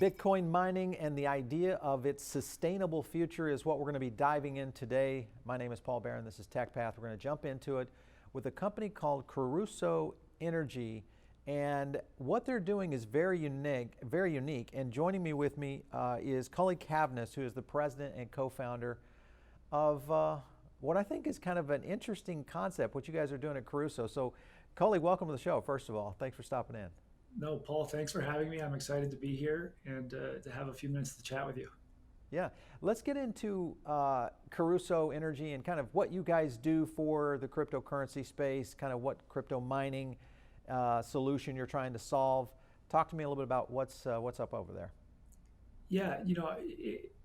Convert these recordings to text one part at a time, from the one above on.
Bitcoin mining and the idea of its sustainable future is what we're going to be diving in today. My name is Paul Barron. This is TechPath. We're going to jump into it with a company called Crusoe Energy. And what they're doing is very unique. And joining me is Cully Cavness, who is the president and co-founder of what I think is kind of an interesting concept, what you guys are doing at Crusoe. So, Cully, welcome to the show, first of all. Thanks for stopping in. No, Paul, thanks for having me. I'm excited to be here and to have a few minutes to chat with you. Yeah, let's get into Crusoe Energy and kind of what you guys do for the cryptocurrency space, kind of what crypto mining solution you're trying to solve. Talk to me a little bit about what's up over there. Yeah,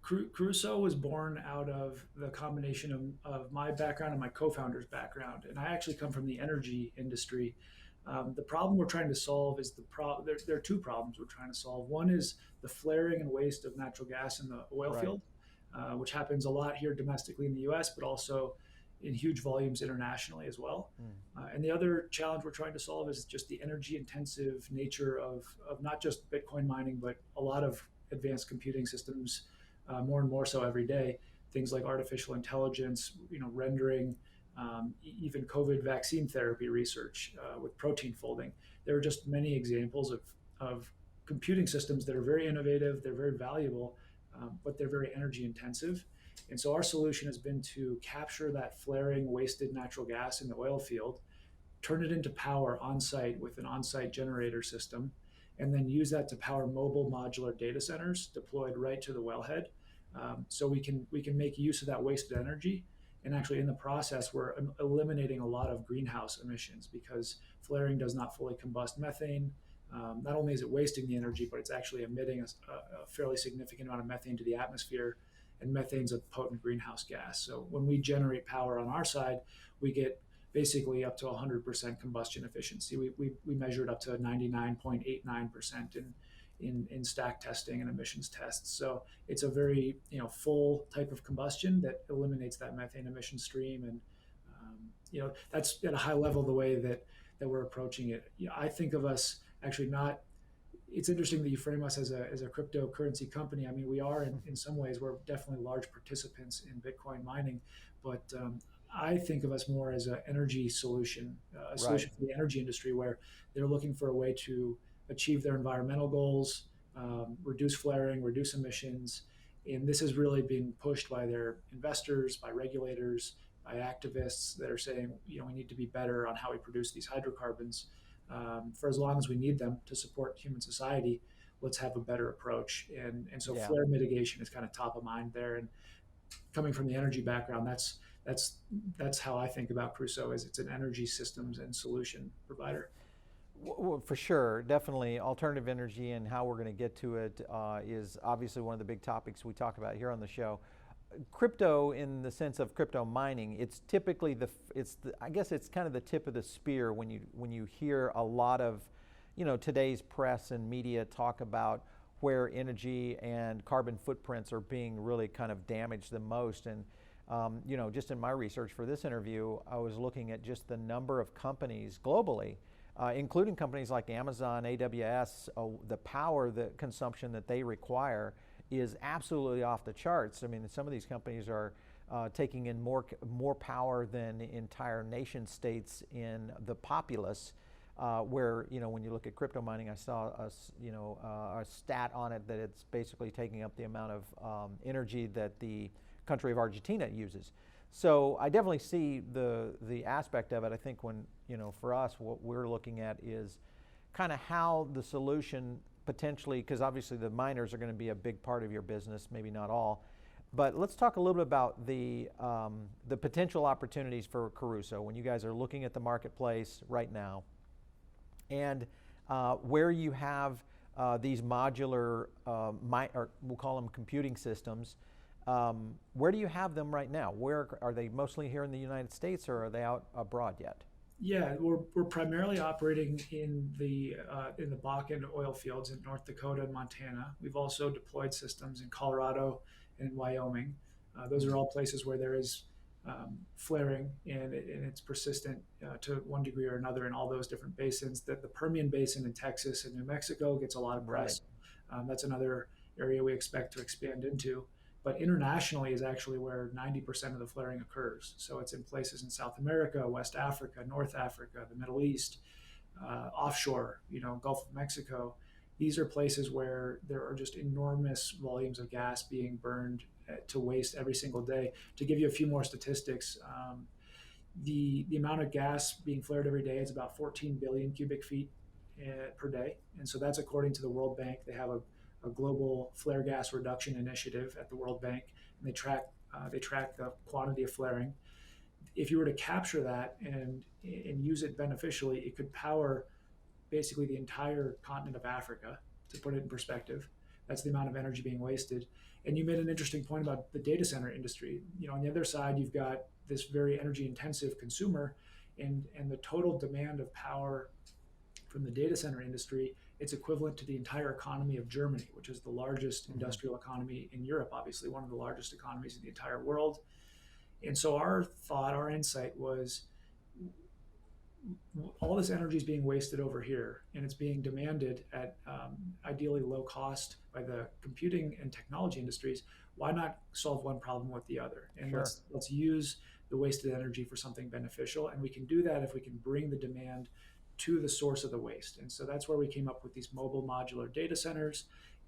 Crusoe was born out of the combination of my background and my co-founder's background. And I actually come from the energy industry. The problem we're trying to solve is there are two problems we're trying to solve. One is the flaring and waste of natural gas in the oil Right. field, which happens a lot here domestically in the US, but also in huge volumes internationally as well. Mm. And the other challenge we're trying to solve is just the energy intensive nature of not just Bitcoin mining, but a lot of advanced computing systems, more and more so every day. Things like artificial intelligence, rendering, even COVID vaccine therapy research with protein folding. There are just many examples of computing systems that are very innovative, they're very valuable, but they're very energy intensive. And so our solution has been to capture that flaring, wasted natural gas in the oil field, turn it into power on site with an on site generator system, and then use that to power mobile modular data centers deployed right to the wellhead. So we can make use of that wasted energy, and actually in the process we're eliminating a lot of greenhouse emissions because flaring does not fully combust methane. Not only is it wasting the energy, but it's actually emitting a fairly significant amount of methane to the atmosphere, and methane's a potent greenhouse gas. So when we generate power on our side, we get basically up to 100% combustion efficiency. We measured up to 99.89% in stack testing and emissions tests. So it's a very full type of combustion that eliminates that methane emission stream, and that's at a high level the way that we're approaching it. I think of us actually not. It's interesting that you frame us as a cryptocurrency company. I mean, we are in some ways. We're definitely large participants in Bitcoin mining, but I think of us more as an energy solution, a Right. solution for the energy industry, where they're looking for a way to achieve their environmental goals, reduce flaring, reduce emissions. And this is really being pushed by their investors, by regulators, by activists that are saying, we need to be better on how we produce these hydrocarbons. For as long as we need them to support human society, let's have a better approach. And so Yeah. flare mitigation is kind of top of mind there. And coming from the energy background, that's how I think about Crusoe. Is it's an energy systems and solution provider. Well, for sure, definitely. Alternative energy and how we're going to get to it is obviously one of the big topics we talk about here on the show. Crypto, in the sense of crypto mining, it's typically I guess it's kind of the tip of the spear when you hear a lot of, today's press and media talk about where energy and carbon footprints are being really kind of damaged the most. And just in my research for this interview, I was looking at just the number of companies globally, including companies like Amazon, AWS, the power, the consumption that they require is absolutely off the charts. I mean, some of these companies are taking in more power than entire nation states in the populace. Where when you look at crypto mining, I saw a stat on it that it's basically taking up the amount of energy that the country of Argentina uses. So I definitely see the aspect of it. I think when for us, what we're looking at is kind of how the solution potentially, because obviously the miners are going to be a big part of your business, maybe not all. But let's talk a little bit about the potential opportunities for Crusoe when you guys are looking at the marketplace right now, and where you have these modular, or we'll call them computing systems. Where do you have them right now? Where are they? Mostly here in the United States, or are they out abroad yet? Yeah, we're primarily operating in the Bakken oil fields in North Dakota and Montana. We've also deployed systems in Colorado and Wyoming. Those are all places where there is flaring, and it's persistent to one degree or another in all those different basins. The Permian Basin in Texas and New Mexico gets a lot of Right. press. That's another area we expect to expand into. But internationally is actually where 90% of the flaring occurs. So it's in places in South America, West Africa, North Africa, the Middle East, offshore, Gulf of Mexico. These are places where there are just enormous volumes of gas being burned to waste every single day. To give you a few more statistics, the amount of gas being flared every day is about 14 billion cubic feet per day, and so that's according to the World Bank. They have a global flare gas reduction initiative at the World Bank, and they track the quantity of flaring. If you were to capture that and use it beneficially, it could power basically the entire continent of Africa. To put it in perspective, that's the amount of energy being wasted. And you made an interesting point about the data center industry. On the other side, you've got this very energy intensive consumer, and the total demand of power from the data center industry, it's equivalent to the entire economy of Germany, which is the largest industrial economy in Europe, obviously one of the largest economies in the entire world. And so our insight was, all this energy is being wasted over here, and it's being demanded at ideally low cost by the computing and technology industries. Why not solve one problem with the other? And Sure. let's use the wasted energy for something beneficial. And we can do that if we can bring the demand to the source of the waste. And so that's where we came up with these mobile modular data centers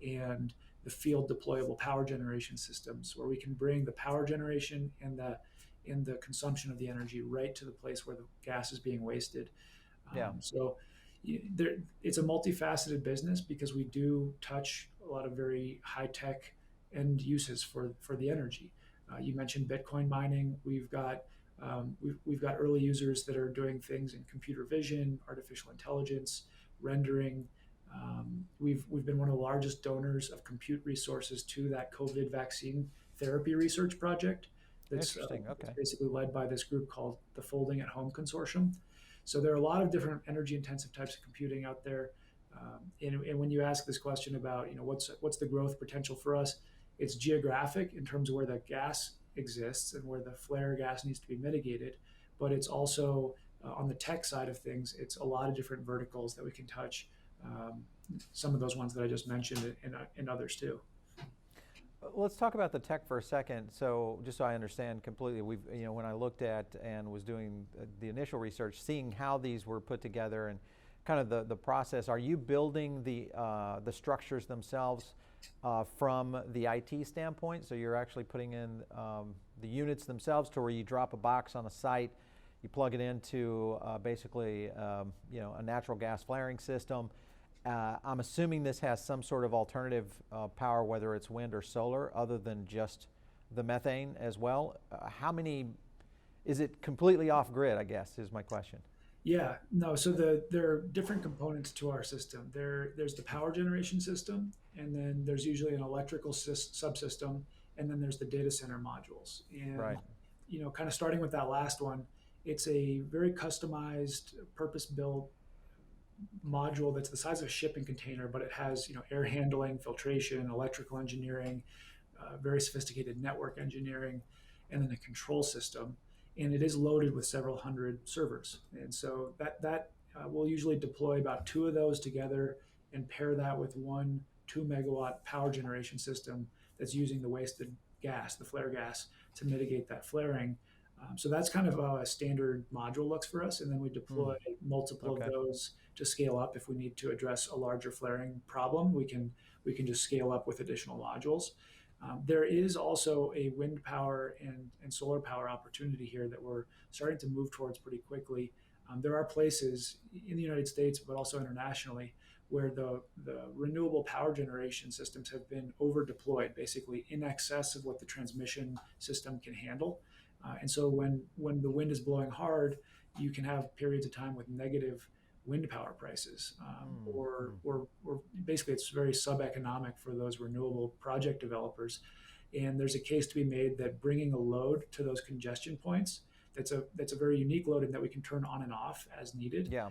and the field deployable power generation systems, where we can bring the power generation and the consumption of the energy right to the place where the gas is being wasted. Yeah. So it's a multifaceted business because we do touch a lot of very high tech end uses for the energy. You mentioned Bitcoin mining. We've got early users that are doing things in computer vision, artificial intelligence, rendering. We've been one of the largest donors of compute resources to that COVID vaccine therapy research project. Interesting. Okay. That's basically led by this group called the Folding at Home Consortium. So there are a lot of different energy intensive types of computing out there. And when you ask this question about, what's the growth potential for us, it's geographic in terms of where the gas exists and where the flare gas needs to be mitigated. But it's also on the tech side of things, it's a lot of different verticals that we can touch. Some of those ones that I just mentioned and others too. Let's talk about the tech for a second. So just so I understand completely, when I looked at and was doing the initial research, seeing how these were put together and kind of the process, are you building the structures themselves from the IT standpoint? So you're actually putting in the units themselves to where you drop a box on a site, you plug it into basically a natural gas flaring system. I'm assuming this has some sort of alternative power, whether it's wind or solar, other than just the methane as well. Is it completely off grid, I guess, is my question. Yeah, no. So there are different components to our system. There's the power generation system, and then there's usually an electrical subsystem, and then there's the data center modules. And Right. kind of starting with that last one, it's a very customized, purpose-built module that's the size of a shipping container, but it has air handling, filtration, electrical engineering, very sophisticated network engineering, and then a control system. And it is loaded with several hundred servers. And so that we'll usually deploy about two of those together and pair that with one 2 megawatt power generation system that's using the wasted gas, the flare gas, to mitigate that flaring. So that's kind of how a standard module looks for us. And then we deploy multiple Okay. of those to scale up. If we need to address a larger flaring problem, we can just scale up with additional modules. There is also a wind power and solar power opportunity here that we're starting to move towards pretty quickly. There are places in the United States, but also internationally, where the renewable power generation systems have been over deployed, basically in excess of what the transmission system can handle. And so when the wind is blowing hard, you can have periods of time with negative wind power prices, or basically it's very sub-economic for those renewable project developers. And there's a case to be made that bringing a load to those congestion points, that's a very unique load and that we can turn on and off as needed. Yeah.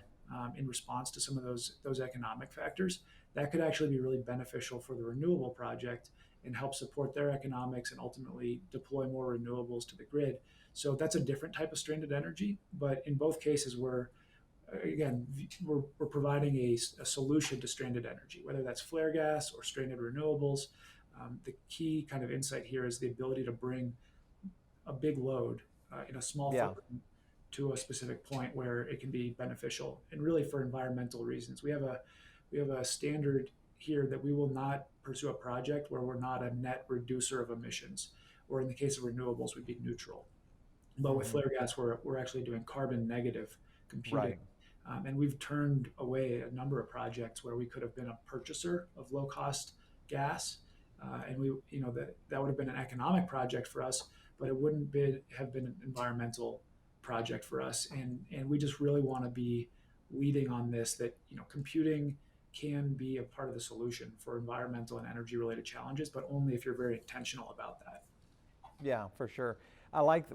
In response to some of those economic factors, that could actually be really beneficial for the renewable project and help support their economics and ultimately deploy more renewables to the grid. So that's a different type of stranded energy, but in both cases, we're again, we're providing a solution to stranded energy, whether that's flare gas or stranded renewables. The key kind of insight here is the ability to bring a big load in a small Yeah. footprint to a specific point where it can be beneficial, and really for environmental reasons. We have a standard here that we will not pursue a project where we're not a net reducer of emissions, or in the case of renewables, we'd be neutral. But with Hmm. flare gas, we're actually doing carbon negative computing. Right. And we've turned away a number of projects where we could have been a purchaser of low cost gas. And that would have been an economic project for us, but it wouldn't have been an environmental project for us. And we just really want to be leading on this, that, computing can be a part of the solution for environmental and energy related challenges, but only if you're very intentional about that. Yeah, for sure. I like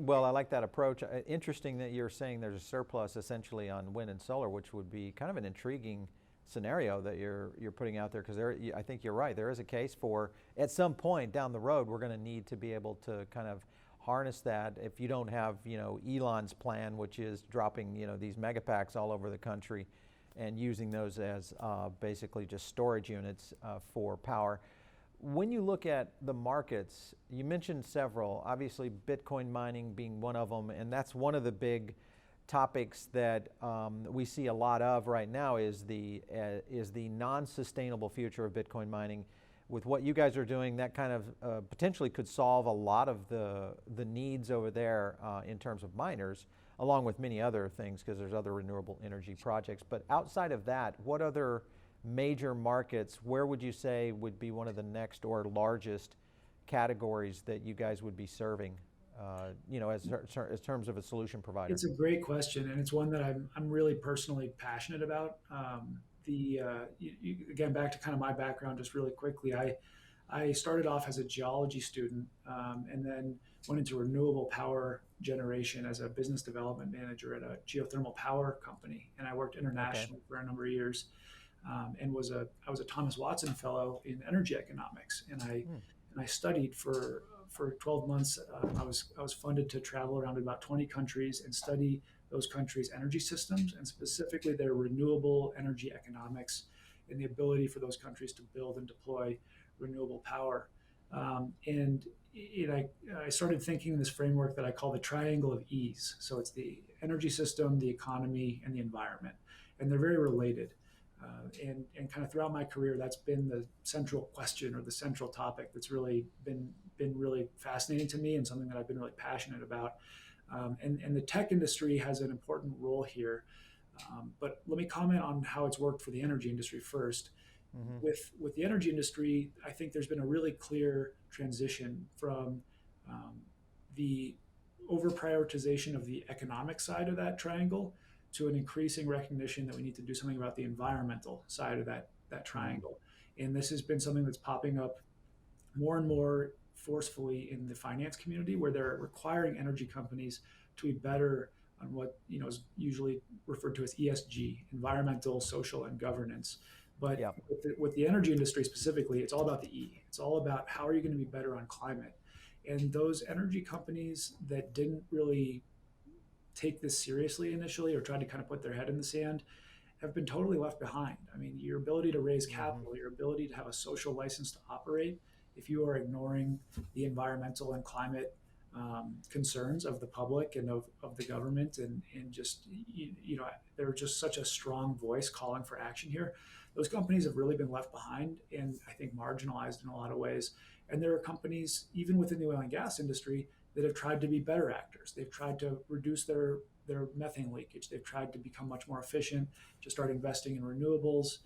that approach. Interesting that you're saying there's a surplus essentially on wind and solar, which would be kind of an intriguing scenario that you're putting out there, because I think you're right. There is a case for, at some point down the road, we're going to need to be able to kind of harness that. If you don't have, Elon's plan, which is dropping, these megapacks all over the country and using those as basically just storage units for power. When you look at the markets, you mentioned several, obviously Bitcoin mining being one of them, and that's one of the big topics that we see a lot of right now is the non-sustainable future of Bitcoin mining. With what you guys are doing, that kind of potentially could solve a lot of the needs over there in terms of miners, along with many other things, because there's other renewable energy projects. But outside of that, what other major markets, where would you say would be one of the next or largest categories that you guys would be serving, as terms of a solution provider? It's a great question, and it's one that I'm really personally passionate about. Again, back to kind of my background, just really quickly. I started off as a geology student, and then went into renewable power generation as a business development manager at a geothermal power company, and I worked Okay. internationally for a number of years, and I was a Thomas Watson Fellow in energy economics, Hmm. and I studied for 12 months. I was funded to travel around about 20 countries and study those countries' energy systems, and specifically their renewable energy economics and the ability for those countries to build and deploy renewable power. And I started thinking in this framework that I call the triangle of ease. So it's the energy system, the economy, and the environment, and they're very related. And kind of throughout my career, that's been the central question, or the central topic that's really been really fascinating to me, and something that I've been really passionate about. And the tech industry has an important role here. But let me comment on how it's worked for the energy industry first. Hmm. With the energy industry, I think there's been a really clear transition from the over prioritization of the economic side of that triangle to an increasing recognition that we need to do something about the environmental side of that Hmm. triangle. And this has been something that's popping up more and more forcefully in the finance community, where they're requiring energy companies to be better on what is usually referred to as ESG, environmental, social, and governance. But Yeah. with the energy industry specifically, it's all about the E. It's all about how are you going to be better on climate. And those energy companies that didn't really take this seriously initially, or tried to kind of put their head in the sand, have been totally left behind. I mean, your ability to raise Hmm. capital, your ability to have a social license to operate, if you are ignoring the environmental and climate concerns of the public and of the government, and just, they're just such a strong voice calling for action here. Those companies have really been left behind, and I think marginalized in a lot of ways. And there are companies, even within the oil and gas industry, that have tried to be better actors. They've tried to reduce their methane leakage. They've tried to become much more efficient, to start investing in renewables,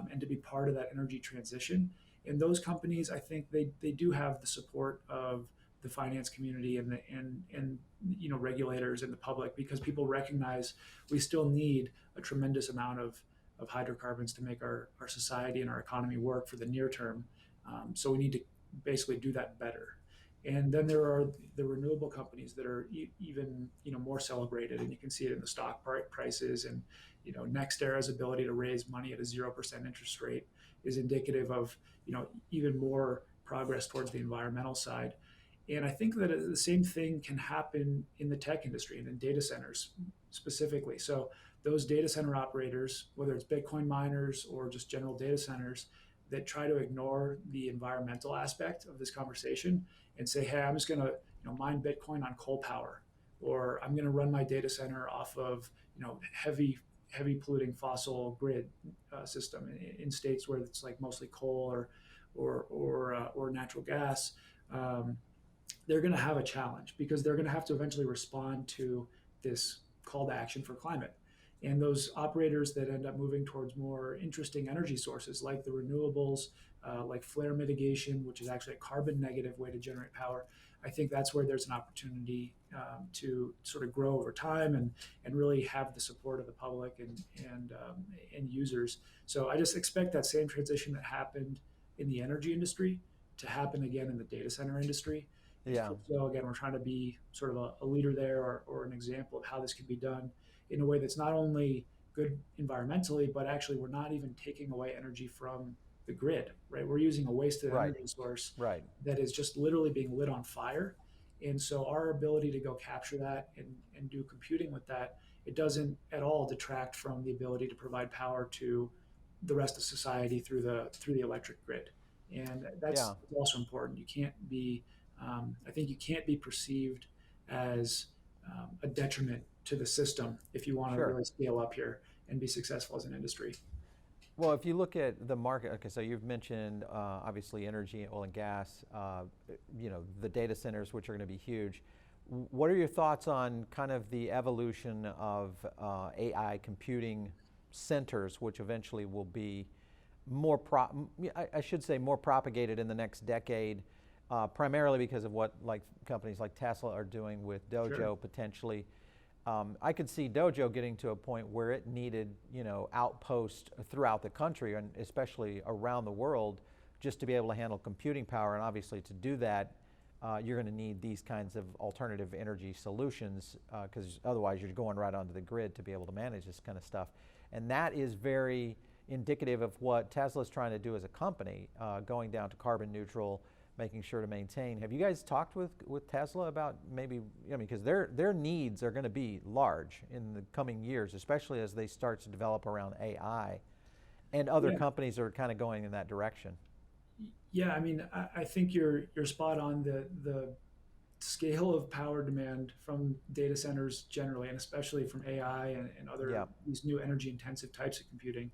and to be part of that energy transition. And those companies, I think they do have the support of the finance community and regulators and the public, because people recognize we still need a tremendous amount of hydrocarbons to make our society and our economy work for the near term. So we need to basically do that better. And then there are the renewable companies that are even more celebrated, and you can see it in the stock prices. And NextEra's ability to raise money at a 0% interest rate is indicative of even more progress towards the environmental side. And I think that the same thing can happen in the tech industry and in data centers specifically. So those data center operators, whether it's Bitcoin miners or just general data centers, that try to ignore the environmental aspect of this conversation and say, hey, I'm just going to mine Bitcoin on coal power, or I'm going to run my data center off of heavy polluting fossil grid system in states where it's like mostly coal or natural gas. They're going to have a challenge because they're going to have to eventually respond to this call to action for climate. And those operators that end up moving towards more interesting energy sources like the renewables, like flare mitigation, which is actually a carbon negative way to generate power, I think that's where there's an opportunity to sort of grow over time and really have the support of the public and users. So I just expect that same transition that happened in the energy industry to happen again in the data center industry. Yeah. So again, we're trying to be sort of a leader there or an example of how this can be done in a way that's not only good environmentally, but actually we're not even taking away energy from the grid, right? We're using a wasted Right. energy source Right. that is just literally being lit on fire. And so our ability to go capture that and do computing with that, it doesn't at all detract from the ability to provide power to the rest of society through the electric grid. And that's Yeah. also important. You can't be, I think you can't be perceived as a detriment to the system if you want to Sure. really scale up here and be successful as an industry. Well, if you look at the market, okay, so you've mentioned obviously energy, oil and gas, the data centers, which are going to be huge. What are your thoughts on kind of the evolution of AI computing centers, which eventually will be more, I should say, more propagated in the next decade, primarily because of what like companies like Tesla are doing with Dojo Sure. potentially. I could see Dojo getting to a point where it needed, outposts throughout the country and especially around the world just to be able to handle computing power. And obviously to do that, you're going to need these kinds of alternative energy solutions because otherwise you're going right onto the grid to be able to manage this kind of stuff. And that is very indicative of what Tesla's trying to do as a company, going down to carbon neutral, making sure to maintain. Have you guys talked with Tesla about maybe, because their needs are going to be large in the coming years, especially as they start to develop around AI, and other Yeah. companies are kind of going in that direction. Yeah, I mean, I think you're spot on. The scale of power demand from data centers generally, and especially from AI and other Yeah, these new energy intensive types of computing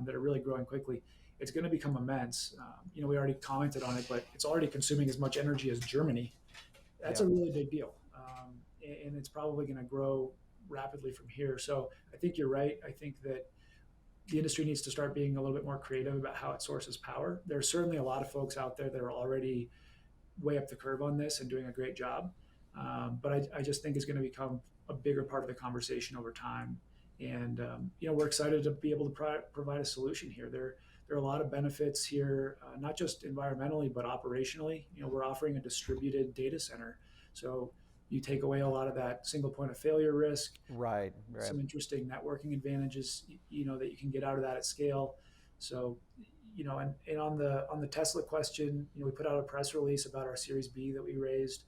that are really growing quickly, it's going to become immense. We already commented on it, but it's already consuming as much energy as Germany. That's yeah, a really big deal, and it's probably going to grow rapidly from here. So I think you're right. I think that the industry needs to start being a little bit more creative about how it sources power. There's certainly a lot of folks out there that are already way up the curve on this and doing a great job. But I just think it's going to become a bigger part of the conversation over time. And we're excited to be able to provide a solution here. There are a lot of benefits here, not just environmentally but operationally. We're offering a distributed data center, so you take away a lot of that single point of failure risk. right, right. Some interesting networking advantages, that you can get out of that at scale. So, and on the Tesla question, we put out a press release about our Series B that we raised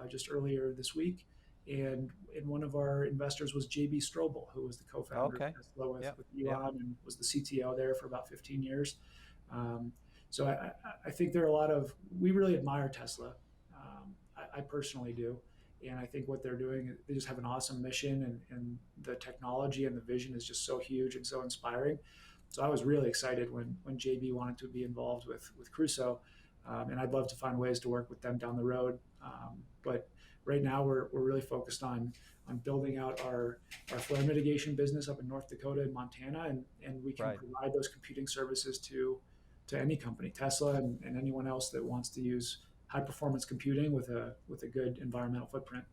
just earlier this week, and one of our investors was JB Strobel, who was the co-founder Okay. of Tesla with Yep, Elon yep. and was the CTO there for about 15 years. So I think there are a lot of we really admire Tesla. I personally do. And I think what they're doing, they just have an awesome mission, and the technology and the vision is just so huge and so inspiring. So I was really excited when JB wanted to be involved with Crusoe, and I'd love to find ways to work with them down the road. But right now we're really focused on building out our flare mitigation business up in North Dakota and Montana, and we can Right. provide those computing services to any company, Tesla and anyone else that wants to use high performance computing with a good environmental footprint.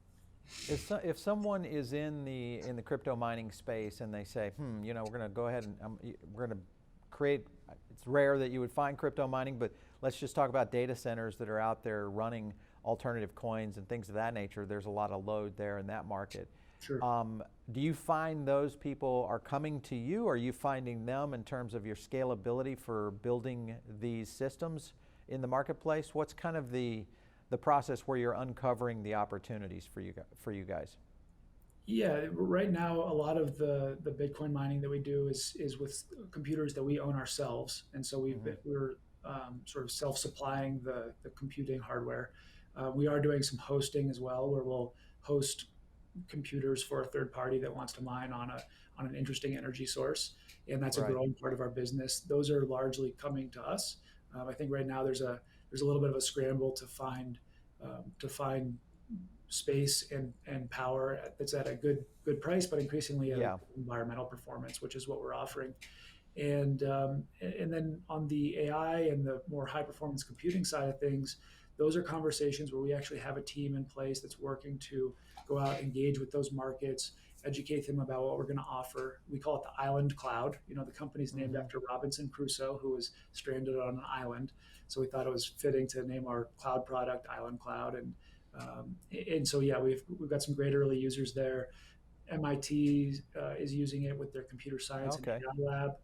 If someone is in the crypto mining space and they say, we're going to go ahead and we're going to create. It's rare that you would find crypto mining, but let's just talk about data centers that are out there running alternative coins and things of that nature. There's a lot of load there in that market. Sure. Do you find those people are coming to you? Or are you finding them in terms of your scalability for building these systems in the marketplace? What's kind of the process where you're uncovering the opportunities for you guys? Yeah, right now a lot of the Bitcoin mining that we do is with computers that we own ourselves, and so Hmm. we're sort of self-supplying the computing hardware. We are doing some hosting as well, where we'll host computers for a third party that wants to mine on an interesting energy source, and that's a Right. growing part of our business. Those are largely coming to us. I think right now there's a little bit of a scramble to find space and power that's at a good price, but increasingly at a Yeah. good environmental performance, which is what we're offering. And then on the AI and the more high performance computing side of things, those are conversations where we actually have a team in place that's working to go out, engage with those markets, educate them about what we're going to offer. We call it the Island Cloud. You know, the company's named Hmm. after Robinson Crusoe, who was stranded on an island. So we thought it was fitting to name our cloud product Island Cloud. And so yeah, we've got some great early users there. MIT is using it with their computer science and Okay. AI lab.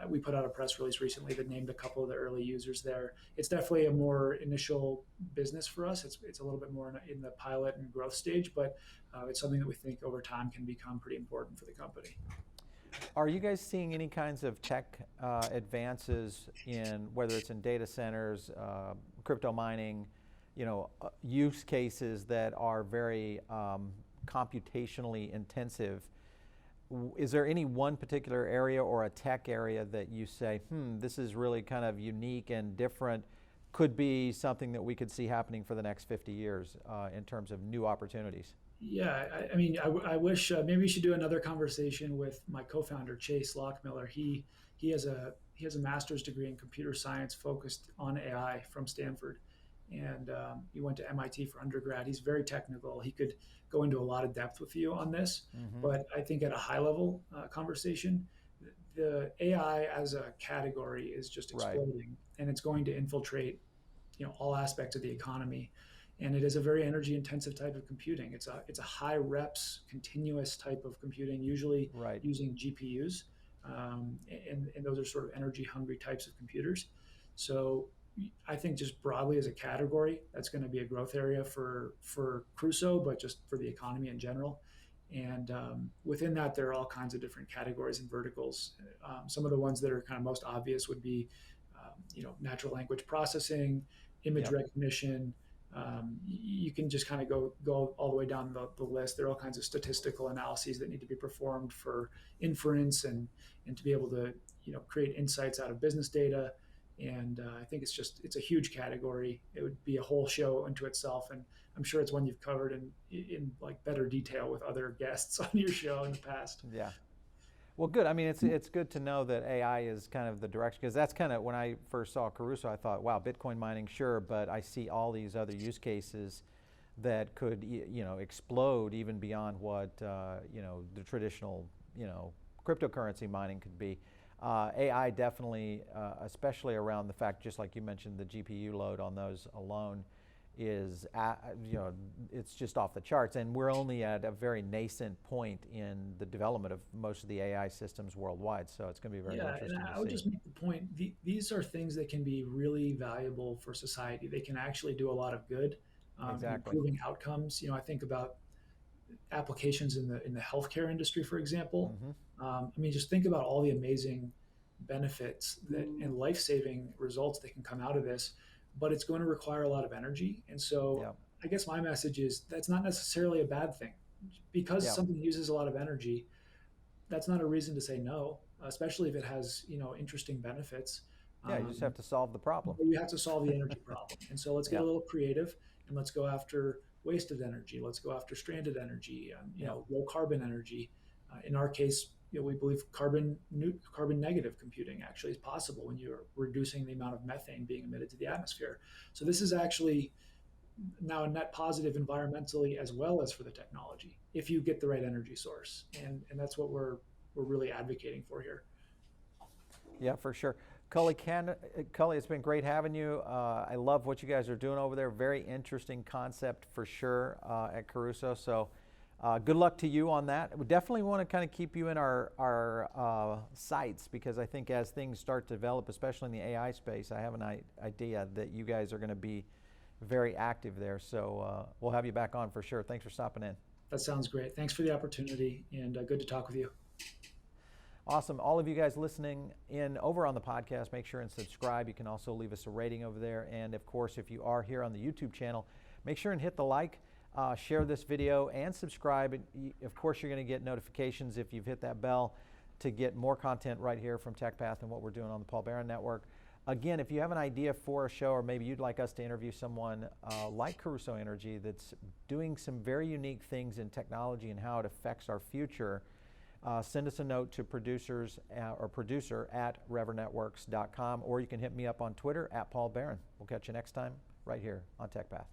We put out a press release recently that named a couple of the early users there. It's definitely a more initial business for us. It's a little bit more in the pilot and growth stage, but it's something that we think over time can become pretty important for the company. Are you guys seeing any kinds of tech advances in whether it's in data centers, crypto mining, use cases that are very computationally intensive? Is there any one particular area or a tech area that you say, this is really kind of unique and different, could be something that we could see happening for the next 50 years in terms of new opportunities? Yeah, I mean, I wish maybe we should do another conversation with my co-founder Chase Lockmiller. He has a master's degree in computer science focused on AI from Stanford, and he went to MIT for undergrad. He's very technical. He could go into a lot of depth with you on this, Hmm. but I think at a high level conversation, the AI as a category is just Right. exploding, and it's going to infiltrate all aspects of the economy, and it is a very energy intensive type of computing. It's a high reps continuous type of computing, usually Right. using GPUs, and those are sort of energy hungry types of computers. So I think just broadly as a category, that's going to be a growth area for Crusoe, but just for the economy in general. And within that, there are all kinds of different categories and verticals. Some of the ones that are kind of most obvious would be, natural language processing, image Yep. recognition. You can just kind of go all the way down the list. There are all kinds of statistical analyses that need to be performed for inference and to be able to create insights out of business data. And I think it's a huge category. It would be a whole show unto itself, and I'm sure it's one you've covered in like better detail with other guests on your show in the past. Yeah. Well, good. I mean, it's good to know that AI is kind of the direction, because that's kind of when I first saw Caruso, I thought, wow, Bitcoin mining, sure, but I see all these other use cases that could explode even beyond what the traditional cryptocurrency mining could be. AI definitely, especially around the fact, just like you mentioned, the GPU load on those alone is it's just off the charts, and we're only at a very nascent point in the development of most of the AI systems worldwide. So it's going to be very Yeah, and interesting to I would see. just make the point: these are things that can be really valuable for society. They can actually do a lot of good in Exactly. improving outcomes. I think about applications in the healthcare industry, for example. Hmm. I mean, just think about all the amazing benefits that and life saving results that can come out of this. But it's going to require a lot of energy, and so Yeah. I guess my message is that's not necessarily a bad thing. Because Yeah. something uses a lot of energy, that's not a reason to say no, especially if it has interesting benefits. Yeah. You just have Um, to solve the problem. you have to solve the energy problem, and so let's get Yeah. a little creative and let's go after wasted energy. Let's go after stranded energy, Yeah. low carbon energy. In our case, we believe carbon negative computing actually is possible when you're reducing the amount of methane being emitted to the atmosphere. So this is actually now a net positive environmentally as well as for the technology if you get the right energy source, and that's what we're really advocating for here. Yeah, for sure. Cully, it's been great having you. I love what you guys are doing over there. Very interesting concept for sure at Caruso. So good luck to you on that. We definitely want to kind of keep you in our sights, because I think as things start to develop, especially in the AI space, I have an idea that you guys are going to be very active there. So we'll have you back on for sure. Thanks for stopping in. That sounds great. Thanks for the opportunity, and good to talk with you. Awesome. All of you guys listening in over on the podcast, make sure and subscribe. You can also leave us a rating over there. And of course, if you are here on the YouTube channel, make sure and hit the like, share this video, and subscribe. And of course, you're going to get notifications if you've hit that bell to get more content right here from TechPath and what we're doing on the Paul Barron Network. Again, if you have an idea for a show, or maybe you'd like us to interview someone like Crusoe Energy that's doing some very unique things in technology and how it affects our future, send us a note to producer at revernetworks.com, or you can hit me up on Twitter at Paul Barron. We'll catch you next time right here on TechPath.